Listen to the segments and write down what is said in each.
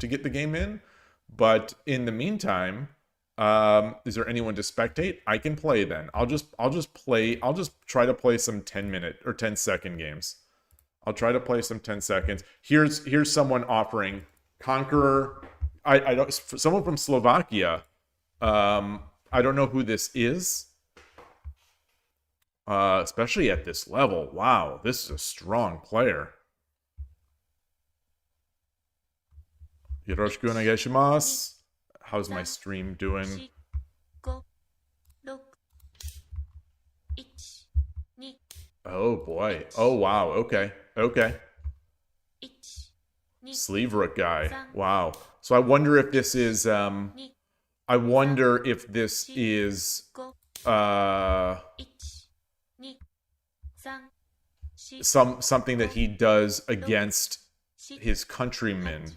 to get the game in. But in the meantime, is there anyone to spectate? I can play then. I'll just try to play some 10-minute or 10-second games. I'll try to play some 10 seconds. Here's someone offering Conqueror. I don't, someone from Slovakia. I don't know who this is. Especially at this level. Wow, this is a strong player. Yoroshiku onegaishimasu. How's my stream doing? Oh boy. Oh wow. Okay. Okay. Sleeve rook guy. Wow. So I wonder if this is something that he does against his countrymen.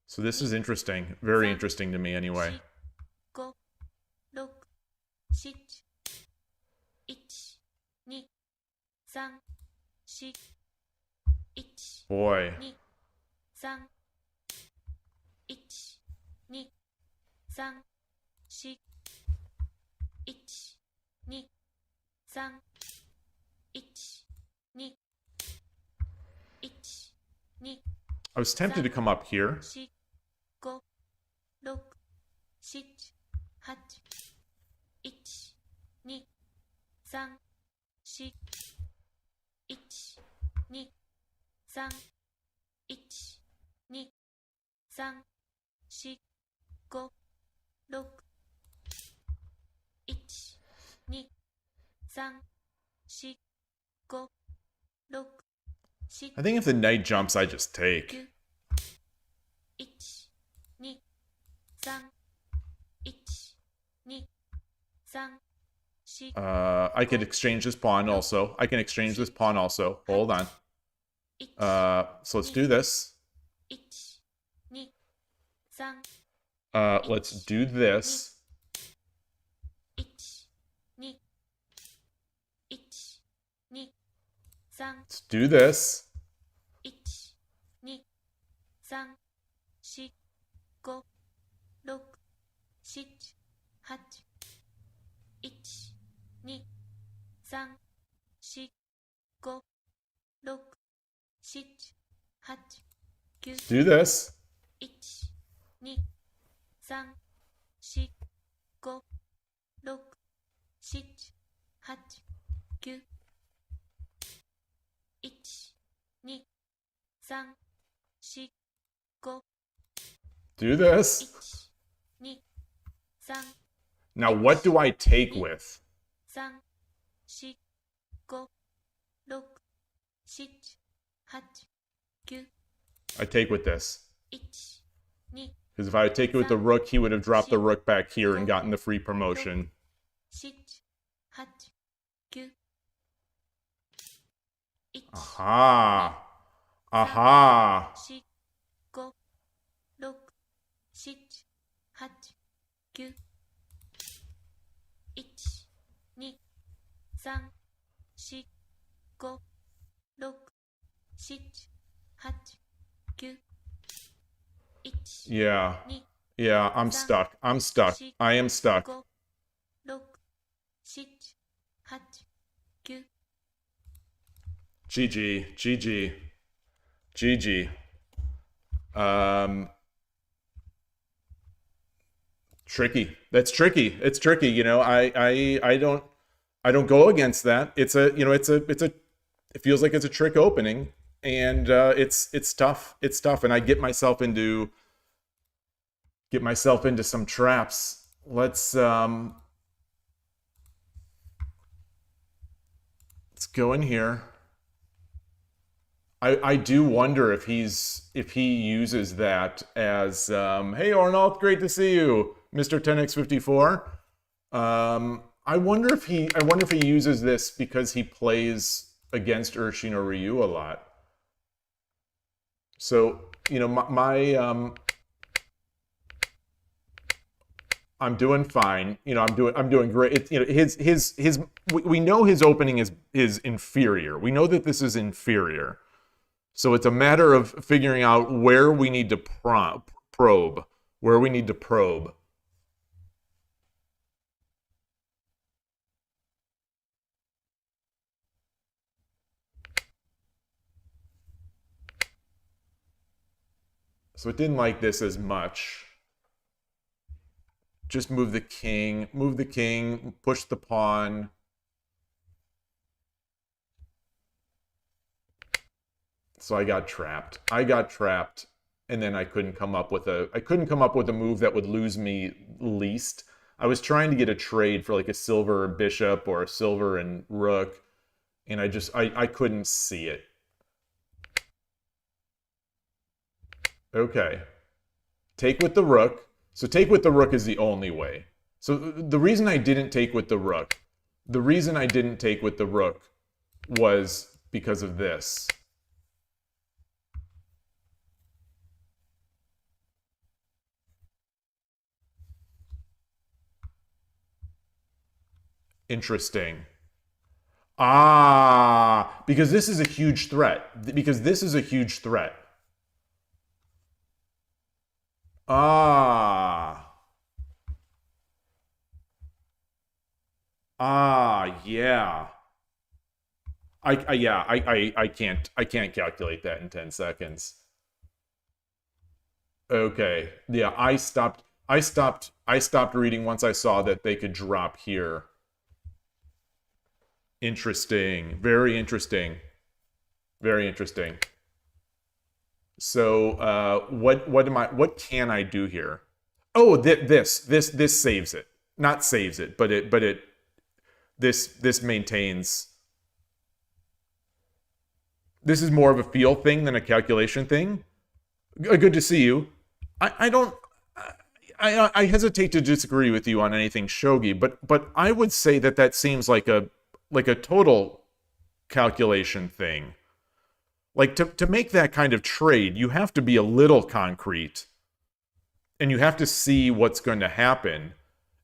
So this is interesting. Very interesting to me anyway. Boy. I was tempted to come up here. I think if the knight jumps, I just take. I could exchange this pawn also. I can exchange this pawn also. Hold on. So let's do this. Let's do this. Let's do this. Let's do this. Do this. Now, what do I take with? I take with this. Because if I had taken with the rook, he would have dropped the rook back here and gotten the free promotion. Aha. Aha. Yeah. Yeah, I'm stuck. I'm stuck. I am stuck. GG. GG. GG. Tricky. That's tricky. It's tricky. You know, I don't go against that. It's a, you know, it feels like it's a trick opening, and it's tough. It's tough, and I get myself into some traps. Let's go in here. I do wonder if he uses that as hey Arnold, great to see you, Mr. 10x54. I wonder if he uses this because he plays against Urshin or Ryu a lot. So, you know, I'm doing fine. I'm doing great. It's, his we know his opening is inferior. We know that this is inferior. So it's a matter of figuring out where we need to probe, where we need to probe. So it didn't like this as much. Just move the king, push the pawn. So I got trapped. And then I couldn't come up with a move that would lose me least. I was trying to get a trade for like a silver bishop or a silver and rook, and I couldn't see it. Okay. Take with the rook. So take with the rook is the only way. So the reason I didn't take with the rook, was because of this. Interesting. Ah, because this is a huge threat. Ah. Ah, yeah. I can't calculate that in 10 seconds. Okay. Yeah, I stopped reading once I saw that they could drop here. Interesting. Very interesting. Very interesting. So, what can I do here? Oh, this saves it. Not saves it, but this maintains. This is more of a feel thing than a calculation thing. Good to see you. I hesitate to disagree with you on anything shogi, but I would say that seems like a total calculation thing. Like to make that kind of trade, you have to be a little concrete, and you have to see what's going to happen.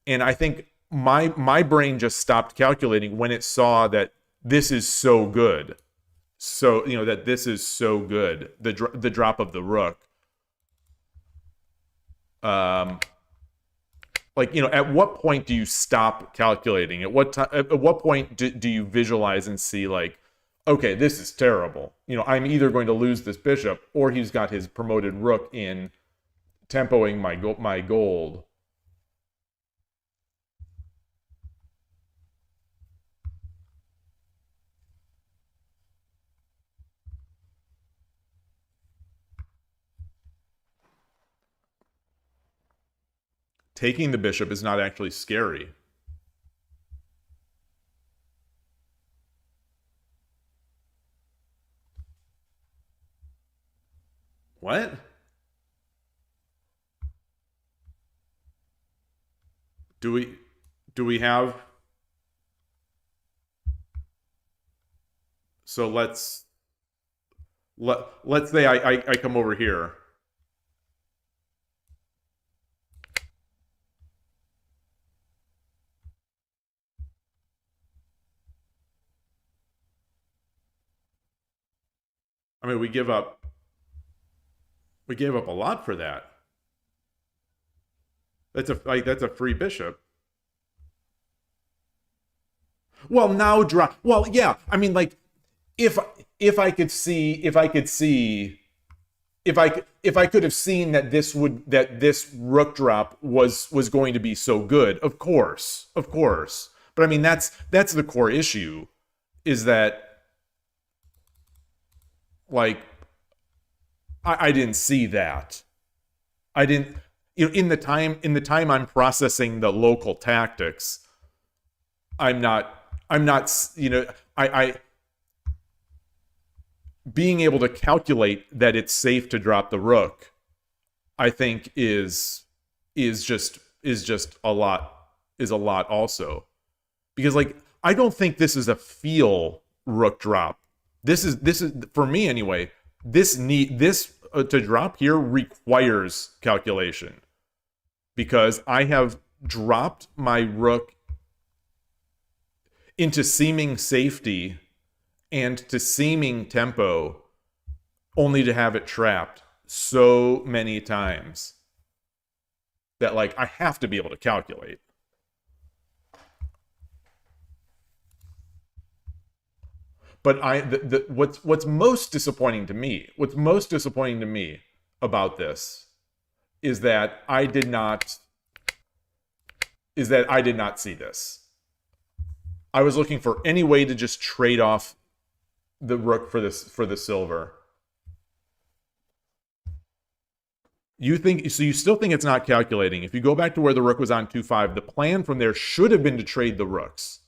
And I think my brain just stopped calculating when it saw that this is so good. So that this is so good. The drop of the rook. At what point do you stop calculating? At what point do you visualize and see like, okay, this is terrible. I'm either going to lose this bishop, or he's got his promoted rook in, tempoing my gold. Taking the bishop is not actually scary. What? Do we have... So let's say I come over here. I mean, we gave up a lot for that. That's a free bishop. Well, now drop. Well, yeah. I mean, like, if I could have seen that this rook drop was going to be so good, of course. But I mean, that's the core issue, is that, like, I didn't see that. I didn't, in the time I'm processing the local tactics, I'm not, I being able to calculate that it's safe to drop the rook, I think is just a lot also. Because, like, I don't think this is a feel rook drop. This is for me anyway. This to drop here requires calculation, because I have dropped my rook into seeming safety and to seeming tempo only to have it trapped so many times that, like, I have to be able to calculate. But what's most disappointing to me, about this is that I did not see this. I was looking for any way to just trade off the rook for the silver. You still think it's not calculating. If you go back to where the rook was on 2-5, the plan from there should have been to trade the rooks.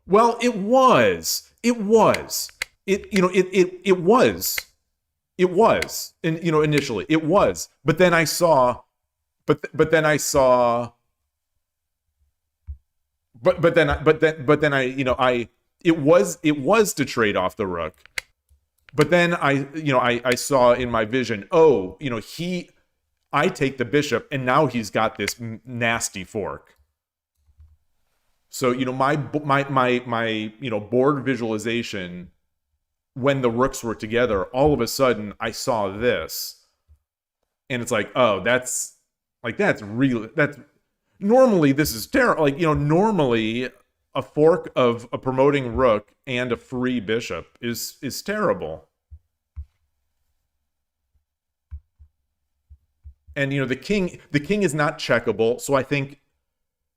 Well, it was. It was. It was. And initially it was. But then I saw but then I it was to trade off the rook. But then I saw in my vision, I take the bishop and now he's got this nasty fork. So, my board visualization, when the rooks were together, all of a sudden I saw this, and it's like, oh, that's normally this is terrible. Like, normally a fork of a promoting rook and a free bishop is terrible. And the king is not checkable, so I think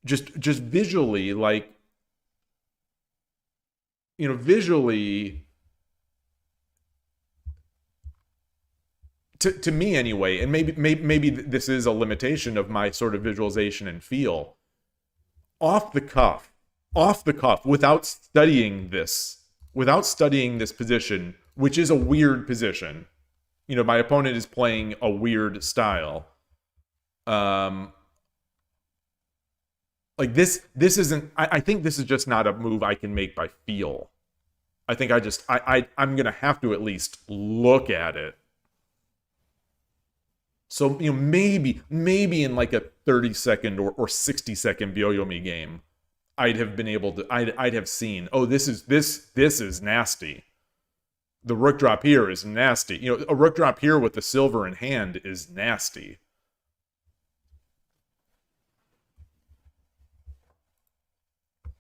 just visually, like, visually, to me anyway, and maybe this is a limitation of my sort of visualization and feel, off the cuff, without studying this position, which is a weird position. My opponent is playing a weird style. Like this isn't. I think this is just not a move I can make by feel. I think I'm gonna have to at least look at it. So maybe in like a 30-second or 60-second Byo-Yomi game, I'd have been able to. I'd have seen. Oh, this is nasty. The rook drop here is nasty. A rook drop here with the silver in hand is nasty.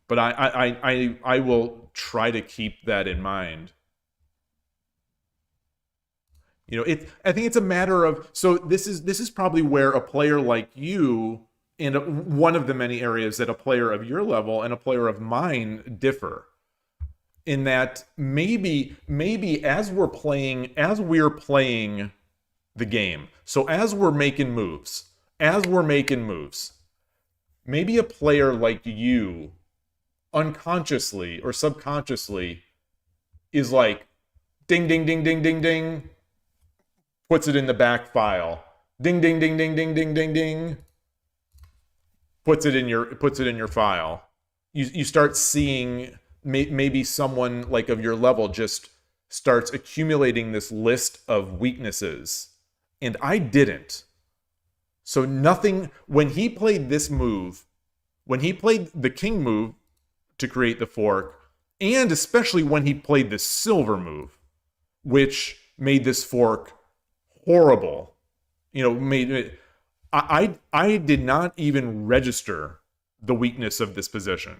But I will try to keep that in mind. I think it's a matter of, so this is probably where a player like you, and one of the many areas that a player of your level and a player of mine differ, in that maybe as we're playing the game, so as we're making moves, maybe a player like you unconsciously or subconsciously is like, ding ding ding ding ding ding, puts it in the back file, ding ding ding ding ding ding ding ding, puts it in your file. You start seeing maybe someone like of your level just starts accumulating this list of weaknesses, and I didn't. So nothing, when he played this move, when he played the king move to create the fork, and especially when he played the silver move, which made this fork horrible, made it, I did not even register the weakness of this position.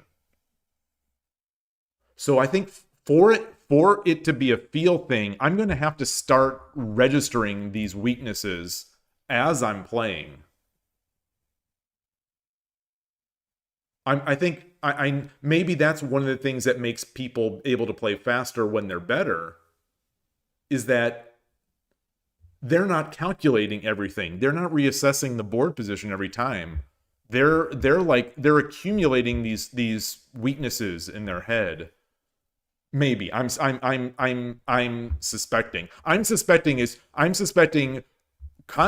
So I think for it to be a feel thing, I'm going to have to start registering these weaknesses as I'm playing. I think maybe that's one of the things that makes people able to play faster when they're better, is that they're not calculating everything. They're not reassessing the board position every time. They're accumulating these weaknesses in their head. Maybe I'm suspecting. I'm suspecting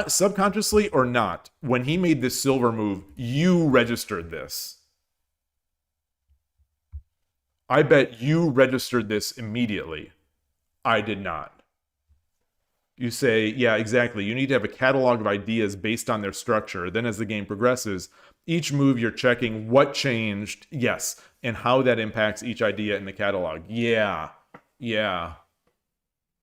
subconsciously or not, when he made this silver move, you registered this. I bet you registered this immediately. I did not. You say, yeah, exactly. You need to have a catalog of ideas based on their structure. Then as the game progresses, each move you're checking what changed, yes, and how that impacts each idea in the catalog. Yeah. Yeah.